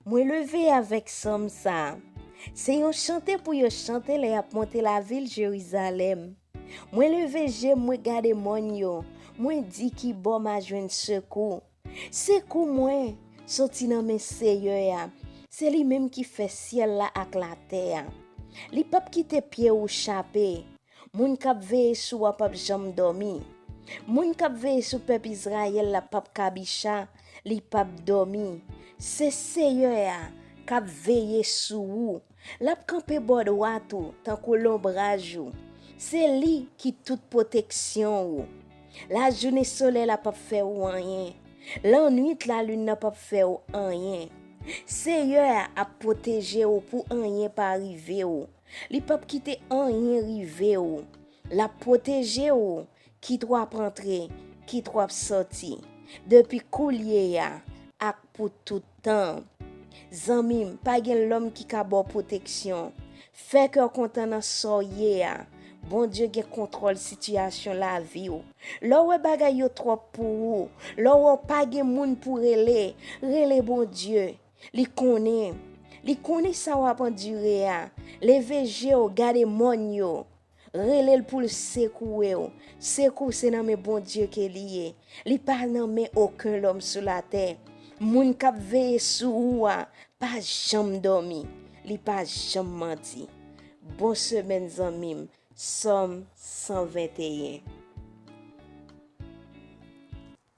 Moi levé avec somme ça. C'est yon chanter pour yon chanter les ap monter la ville Jérusalem. Moi levé j'ai moi garder mon yo. Moi dit qui bon m'a joindre secours. Secours moi sorti dans mes seigneur ya. C'est lui même qui fait ciel là ak la terre. Li pap kite pied ou chapé. Moun kap veye sou a pap jam dormi. Moun kap veye sou peuple Israël la pap kabisha, li pap dormi. C'est Seigneur ya kap veye sou ou. Lap kampe bod watou tan kou l'ombrage ou. C'est li qui toute protection ou. La journée soleil la pap fait ou rien. La nuit la lune n'a pas fait ou rien. Seigneur a protégé ou pour rien pas arriver ou. Li pap quitter rien rive ou. La protéger ou qui doit rentrer, qui doit sortir. Depuis coulier ya ak pour tout temps. Zanmim, pa gen l'homme qui ka bo protection. Fait que content nan soye ya. Bon Dieu gen contrôle situation la vie ou. Lo we bagay yo trop pour ou. Lo we pa gen moun pour rele bon Dieu. Li konen sa wap endure ya. Leve je ou gade mon yo. Rele pour le secouer ou. Secours c'est nan men bon Dieu ke liye. Li pa nan men aucun l'homme sur la terre. Moun kap veye sou ou a, pa jam dormi, li pa jam menti. Bon semaine zanmim, Somme 121.